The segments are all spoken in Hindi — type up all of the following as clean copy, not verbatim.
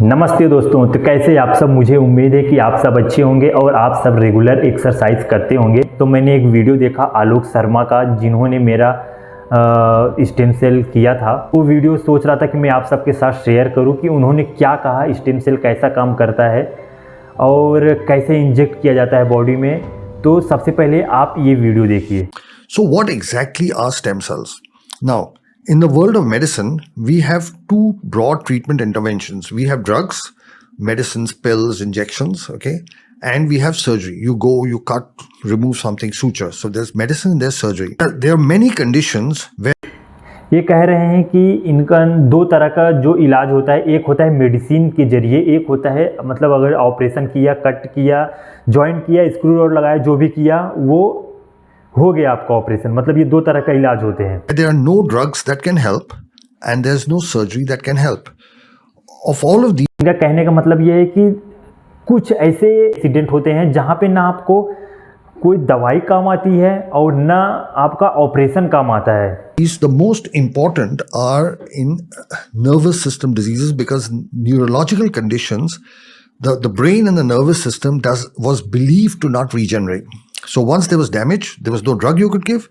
नमस्ते दोस्तों। तो कैसे आप सब? मुझे उम्मीद है कि आप सब अच्छे होंगे और आप सब रेगुलर एक्सरसाइज करते होंगे। तो मैंने एक वीडियो देखा आलोक शर्मा का, जिन्होंने मेरा स्टेम सेल किया था। वो वीडियो सोच रहा था कि मैं आप सबके साथ शेयर करूं कि उन्होंने क्या कहा, स्टेम सेल कैसा काम करता है और कैसे इंजेक्ट किया जाता है बॉडी में। तो सबसे पहले आप ये वीडियो देखिए। So, what exactly are stem cells? Now, in the world of medicine, we have two broad treatment interventions. We have drugs, medicines, pills, injections, okay? And we have surgery. You go, you cut, remove something, suture. So, there's medicine and there's surgery. There are many conditions where ये कह रहे हैं कि इनका दो तरह का जो इलाज होता है, एक होता है मेडिसिन के जरिए, एक होता है मतलब अगर ऑपरेशन किया, कट किया, जॉइंट किया, स्क्रू रोड लगाया, जो भी किया वो हो गया आपका ऑपरेशन। मतलब ये दो तरह का इलाज होते हैं। there are no drugs that can help and there's no surgery that can help. Of all of these, इनका कहने का मतलब ये है कि कुछ ऐसे एक्सीडेंट होते हैं जहाँ पे ना आपको कोई दवाई काम आती है और ना आपका ऑपरेशन काम आता है। the most important are in nervous system diseases because neurological conditions, the brain and the nervous system was believed to not regenerate. So once there was damage, there was no drug you could give.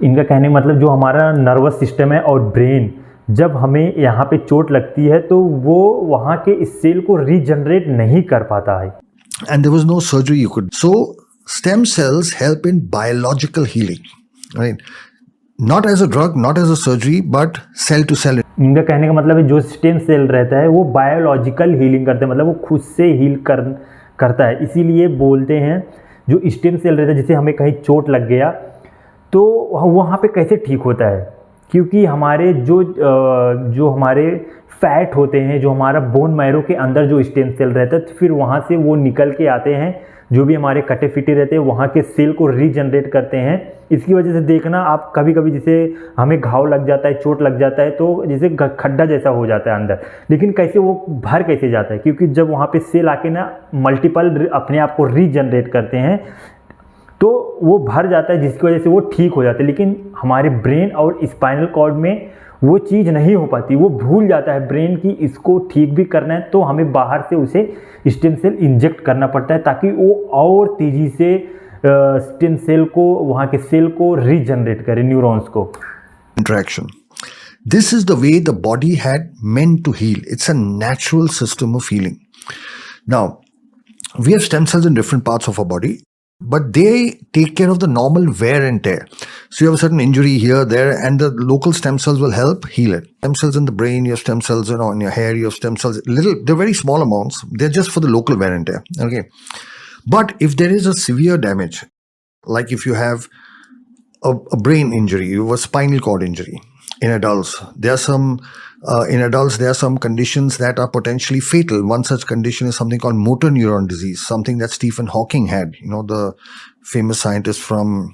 इनका कहने का मतलब जो हमारा नर्वस सिस्टम है और ब्रेन, जब हमें यहाँ पे चोट लगती है तो वो वहाँ के इस सेल को रीजनरेट नहीं कर पाता है। And there was no surgery you could. So stem cells help in biological healing, right? Not as a drug, not as a surgery, but cell to cell. इनका कहने का मतलब है जो स्टेम सेल रहता है वो बायोलॉजिकल हीलिंग करते हैं, मतलब वो खुद से हील करता है। इसीलिए बोलते हैं जो स्टेम सेल रहता है, जैसे हमें कहीं चोट लग गया तो वहाँ पे कैसे ठीक होता है, क्योंकि हमारे जो हमारे फैट होते हैं, जो हमारा बोन मैरो के अंदर जो स्टेम सेल रहता है, तो फिर वहाँ से वो निकल के आते हैं, जो भी हमारे कटे फिटे रहते हैं वहाँ के सेल को रीजनरेट करते हैं। इसकी वजह से देखना आप कभी कभी जैसे हमें घाव लग जाता है, चोट लग जाता है, तो जैसे खड्डा जैसा हो जाता है अंदर, लेकिन कैसे वो भर कैसे जाता है, क्योंकि जब वहाँ पे सेल आके ना मल्टीपल अपने आप को रीजनरेट करते हैं तो वो भर जाता है, जिसकी वजह से वो ठीक हो जाता है। लेकिन हमारे ब्रेन और स्पाइनल कॉर्ड में वो चीज़ नहीं हो पाती, वो भूल जाता है ब्रेन की इसको ठीक भी करना है, तो हमें बाहर से उसे स्टेम सेल इंजेक्ट करना पड़ता है ताकि वो और तेज़ी से स्टेम सेल को, वहाँ के सेल को रीजनरेट करे, न्यूरॉन्स को। Interaction. This is the way the body had meant to heal. It's a natural system of healing. Now, we have stem cells in different parts of our body, but they take care of the normal wear and tear. So you have a certain injury here, there, and the local stem cells will help heal it. Stem cells in the brain, you have stem cells, in your hair, you have stem cells. They're very small amounts. They're just for the local wear and tear. Okay. But if there is a severe damage, like if you have a brain injury, you have a spinal cord injury in adults, there are some conditions that are potentially fatal. One such condition is something called motor neuron disease, something that Stephen Hawking had, the famous scientist from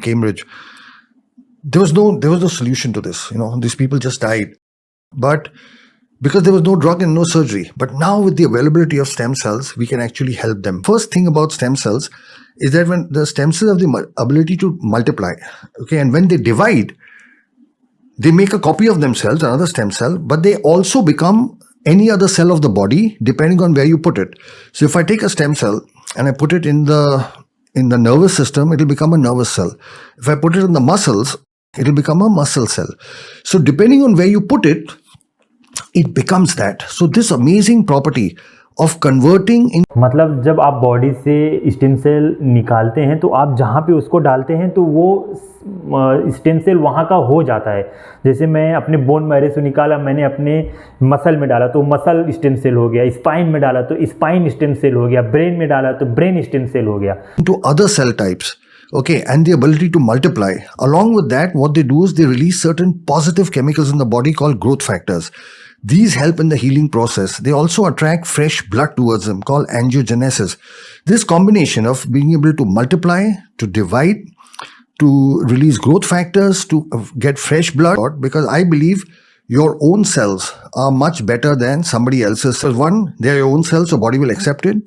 Cambridge. There was no solution to this. These people just died, but because there was no drug and no surgery. But now with the availability of stem cells, we can actually help them. First thing about stem cells is that when the stem cells have the ability to multiply, okay, and when they divide, they make a copy of themselves, another stem cell, but they also become any other cell of the body depending on where you put it. So if I take a stem cell and I put it in the nervous system, it will become a nervous cell. If I put it in the muscles, it will become a muscle cell. So depending on where you put it, it becomes that. So this amazing property of converting in, मतलब जब आप बॉडी से स्टेम सेल निकालते हैं तो आप जहाँ पे उसको डालते हैं तो वो स्टेम सेल वहाँ का हो जाता है। जैसे मैं अपने बोन मैरो से निकाला, मैंने अपने मसल में डाला तो मसल स्टेम सेल हो गया, स्पाइन में डाला तो स्पाइन स्टेम सेल हो गया, ब्रेन में डाला तो ब्रेन स्टेम सेल हो गया। into other cell types. Okay, and the ability to multiply. Along with that, what they do is they release certain positive chemicals in the body called growth factors. These help in the healing process. They also attract fresh blood towards them called angiogenesis. This combination of being able to multiply, to divide, to release growth factors, to get fresh blood, because I believe your own cells are much better than somebody else's. So one, they're your own cells, so body will accept it.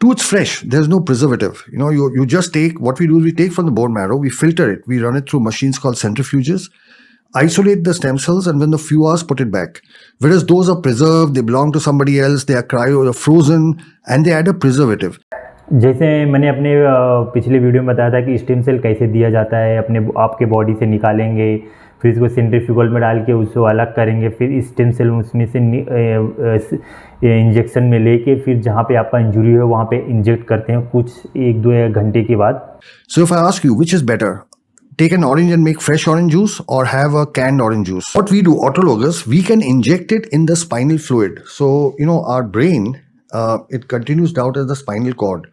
Two, it's fresh. There's no preservative. You just take, what we do is we take from the bone marrow, we filter it, we run it through machines called centrifuges. isolate the stem cells, and within a few hours put it back. Whereas those are preserved, they belong to somebody else, they are cryo frozen, and they add a preservative. जैसे मैंने अपने पिछले वीडियो में बताया था कि स्टेम सेल कैसे दिया जाता है, अपने आपके बॉडी से निकालेंगे, फिर इसको सेंट्रीफ्यूगल में डाल के उसको अलग करेंगे, फिर स्टेम सेल उसमें से इंजेक्शन में लेके फिर जहाँ पे आपका इंजरी है वहाँ पे इंजेक्ट करते हैं कुछ 1-2 घंटे के बाद. So if I ask you which is better, take an orange and make fresh orange juice or have a canned orange juice? What we do, autologous, we can inject it in the spinal fluid. So, our brain, it continues down to the spinal cord.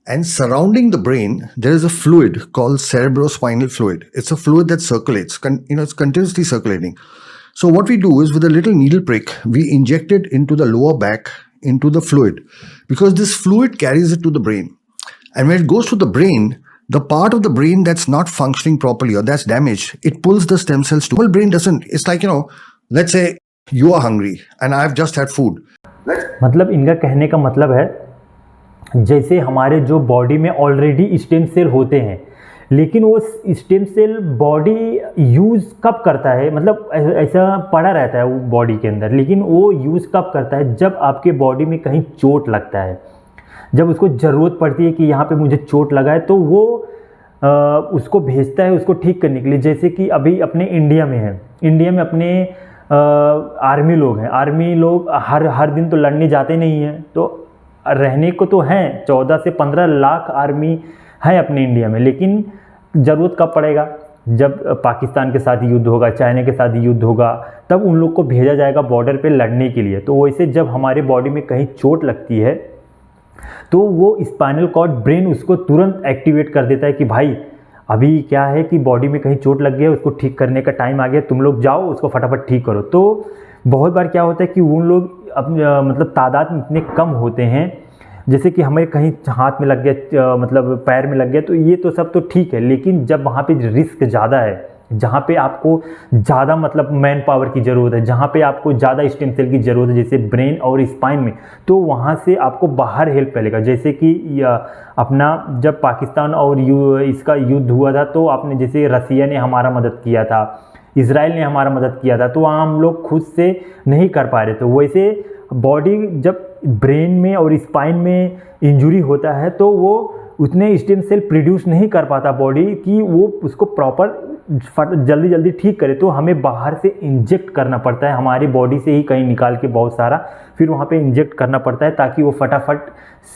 And surrounding the brain, there is a fluid called cerebrospinal fluid. It's a fluid that circulates. It's continuously circulating. So what we do is with a little needle prick, we inject it into the lower back, into the fluid. Because this fluid carries it to the brain. And when it goes to the brain, the part of the brain that's not functioning properly or that's damaged, it pulls the stem cells to. Well, brain doesn't. It's like, let's say you are hungry and I've just had food. मतलब इनका कहने का मतलब है जैसे हमारे जो बॉडी में ऑलरेडी स्टेम सेल होते हैं, लेकिन वो स्टेम सेल बॉडी यूज़ कब करता है, मतलब ऐसा पड़ा रहता है वो बॉडी के अंदर, लेकिन वो यूज़ कब करता है जब आपके बॉडी में कहीं चोट लगता है, जब उसको ज़रूरत पड़ती है कि यहाँ पे मुझे चोट लगा है, तो वो उसको भेजता है उसको ठीक करने के लिए. जैसे कि अभी अपने इंडिया में है, इंडिया में अपने आर्मी लोग हैं, आर्मी लोग हर दिन तो लड़ने जाते नहीं हैं, तो रहने को तो हैं 14 से 15 लाख आर्मी है अपने इंडिया में, लेकिन ज़रूरत कब पड़ेगा, जब पाकिस्तान के साथ युद्ध होगा, चाइना के साथ युद्ध होगा, तब उन लोग को भेजा जाएगा बॉर्डर पे लड़ने के लिए. तो वैसे जब हमारे बॉडी में कहीं चोट लगती है तो वो स्पाइनल कॉर्ड ब्रेन उसको तुरंत एक्टिवेट कर देता है कि भाई अभी क्या है कि बॉडी में कहीं चोट लग गया, उसको ठीक करने का टाइम आ गया, तुम लोग जाओ उसको फटाफट ठीक करो. तो बहुत बार क्या होता है कि उन लोग मतलब तादाद में इतने कम होते हैं, जैसे कि हमें कहीं हाथ में लग गया, मतलब पैर में लग गया, तो ये तो सब तो ठीक है, लेकिन जब वहाँ पे रिस्क ज़्यादा है, जहाँ पे आपको ज़्यादा मतलब मैन पावर की ज़रूरत है, जहाँ पे आपको ज़्यादा स्टेम सेल की ज़रूरत है, जैसे ब्रेन और स्पाइन में, तो वहाँ से आपको बाहर हेल्प मिलेगा. जैसे कि अपना जब पाकिस्तान और इसका युद्ध हुआ था, तो आपने जैसे रसिया ने हमारा मदद किया था, इजराइल ने हमारा मदद किया था, तो वहाँ हम लोग खुद से नहीं कर पा रहे थे. वैसे बॉडी जब ब्रेन में और स्पाइन में इंजरी होता है तो वो उतने स्टेम सेल प्रोड्यूस नहीं कर पाता बॉडी कि वो उसको प्रॉपर जल्दी ठीक करे, तो हमें बाहर से इंजेक्ट करना पड़ता है, हमारी बॉडी से ही कहीं निकाल के बहुत सारा फिर वहाँ पे इंजेक्ट करना पड़ता है, ताकि वो फटाफट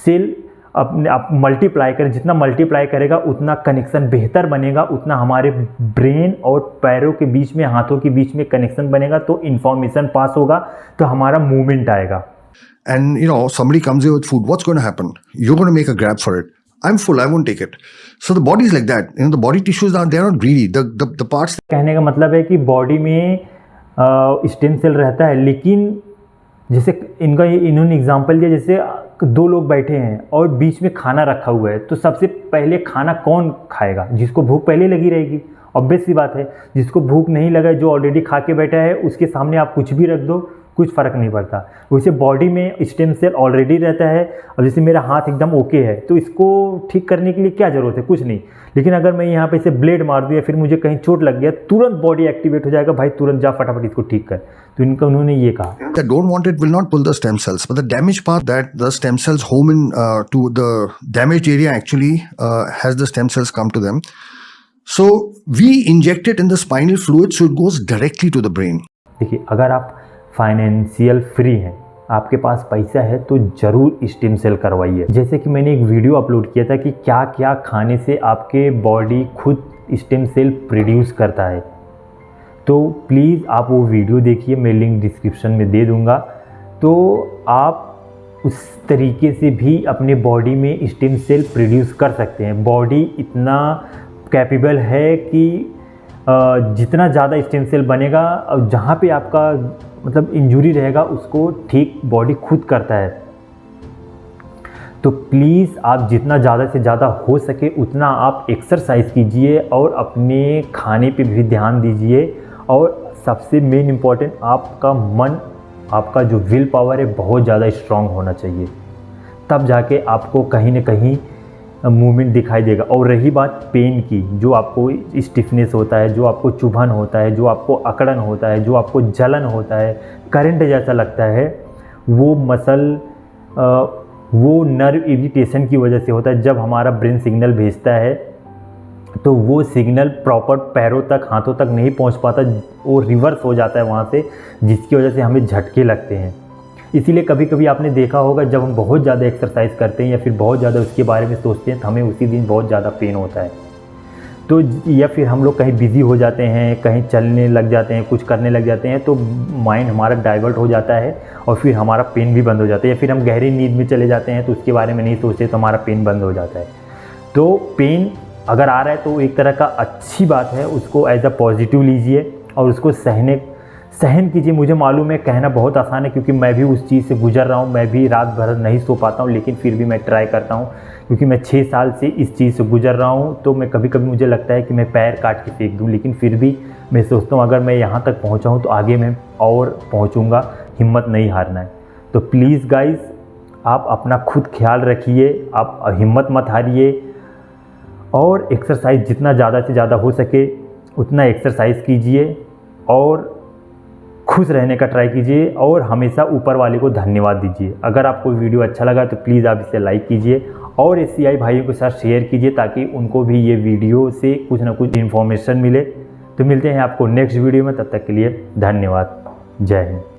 सेल अपने आप मल्टीप्लाई करे. जितना मल्टीप्लाई करेगा उतना कनेक्शन बेहतर बनेगा, उतना हमारे ब्रेन और पैरों के बीच में, हाथों के बीच में कनेक्शन बनेगा, तो इन्फॉर्मेशन पास होगा, तो हमारा मूवमेंट आएगा. And somebody comes here with food, what's going to happen? You're going to make a grab for it. I'm full, I won't take it. So the body is like that. The body tissues they're not greedy. The parts. कहने का मतलब है कि बॉडी में स्टेम सेल रहता है, लेकिन जैसे इन्होंने एग्जांपल दिया, जैसे 2 लोग बैठे हैं और बीच में खाना रखा हुआ है, तो सबसे पहले खाना कौन खाएगा? जिसको भूख पहले लगी रहेगी. ऑब्वियस सी बात है, जिसको भूख नहीं लगा, जो ऑलरेडी खा के बैठा है, उसके सामने आप कुछ भी रख दो, कुछ फ़र्क नहीं पड़ता. वैसे बॉडी में स्टेम सेल ऑलरेडी रहता है. अब जैसे मेरा हाथ एकदम ओके है, तो इसको ठीक करने के लिए क्या ज़रूरत है? कुछ नहीं. लेकिन अगर मैं यहाँ पे इसे ब्लेड मार दूँ या फिर मुझे कहीं चोट लग गया, तुरंत बॉडी एक्टिवेट हो जाएगा, भाई तुरंत जा फटाफट इसको ठीक कर. तो उन्होंने ये कहा, that don't want it will not pull the stem cells, but the damaged part that the stem cells home in to the damaged area actually has the stem cells come to them. So we inject it in the spinal fluid, so it goes directly to the brain. देखिए, अगर आप फाइनेंशियल फ्री हैं, आपके पास पैसा है, तो ज़रूर स्टेम सेल करवाइए. जैसे कि मैंने एक वीडियो अपलोड किया था कि क्या क्या खाने से आपके बॉडी खुद स्टेम सेल प्रोड्यूस करता है, तो प्लीज़ आप वो वीडियो देखिए, मैं लिंक डिस्क्रिप्शन में दे दूँगा. तो आप उस तरीके से भी अपने बॉडी में स्टेम सेल प्रोड्यूस कर सकते हैं. बॉडी इतना कैपेबल है कि जितना ज़्यादा स्टेम सेल बनेगा, और जहाँ पे आपका मतलब इंजरी रहेगा, उसको ठीक बॉडी खुद करता है. तो प्लीज़ आप जितना ज़्यादा से ज़्यादा हो सके उतना आप एक्सरसाइज कीजिए और अपने खाने पे भी ध्यान दीजिए. और सबसे मेन इम्पॉर्टेंट, आपका मन, आपका जो विल पावर है, बहुत ज़्यादा स्ट्रांग होना चाहिए. तब जाके आपको कहीं ना कहीं मूवमेंट दिखाई देगा। और रही बात पेन की, जो आपको स्टिफनेस होता है, जो आपको चुभन होता है, जो आपको अकड़न होता है, जो आपको जलन होता है, करंट जैसा लगता है, वो मसल वो नर्व इरिटेशन की वजह से होता है। जब हमारा ब्रेन सिग्नल भेजता है तो वो सिग्नल प्रॉपर पैरों तक, हाथों तक नहीं पहुंच पाता, वो रिवर्स हो जाता है वहाँ से, जिसकी वजह से हमें झटके लगते हैं। इसीलिए कभी कभी आपने देखा होगा, जब हम बहुत ज़्यादा एक्सरसाइज करते हैं या फिर बहुत ज़्यादा उसके बारे में सोचते हैं तो हमें उसी दिन बहुत ज़्यादा पेन होता है। तो या फिर हम लोग कहीं बिज़ी हो जाते हैं, कहीं चलने लग जाते हैं, कुछ करने लग जाते हैं, तो माइंड हमारा डाइवर्ट हो जाता है और फिर हमारा पेन भी बंद हो जाता है। या फिर हम गहरी नींद में चले जाते हैं तो उसके बारे में नहीं सोचते तो हमारा पेन बंद हो जाता है। तो पेन अगर आ रहा है तो एक तरह का अच्छी बात है, उसको एज अ पॉजिटिव लीजिए और उसको सहन कीजिए। मुझे मालूम है कहना बहुत आसान है, क्योंकि मैं भी उस चीज़ से गुजर रहा हूँ। मैं भी रात भर नहीं सो पाता हूँ, लेकिन फिर भी मैं ट्राई करता हूँ, क्योंकि मैं 6 साल से इस चीज़ से गुजर रहा हूँ। तो मैं कभी कभी मुझे लगता है कि मैं पैर काट के फेंक दूँ, लेकिन फिर भी मैं सोचता हूँ अगर मैं यहाँ तक पहुँचा हूँ तो आगे मैं और पहुँचूँगा। हिम्मत नहीं हारना है। तो प्लीज़ गाइज़, आप अपना खुद ख्याल रखिए, आप हिम्मत मत हारिए और एक्सरसाइज जितना ज़्यादा से ज़्यादा हो सके उतना एक्सरसाइज कीजिए और खुश रहने का ट्राई कीजिए और हमेशा ऊपर वाले को धन्यवाद दीजिए। अगर आपको वीडियो अच्छा लगा तो प्लीज़ आप इसे लाइक कीजिए और एससीआई भाइयों के साथ शेयर कीजिए, ताकि उनको भी ये वीडियो से कुछ ना कुछ इन्फॉर्मेशन मिले। तो मिलते हैं आपको नेक्स्ट वीडियो में, तब तक के लिए धन्यवाद। जय हिंद।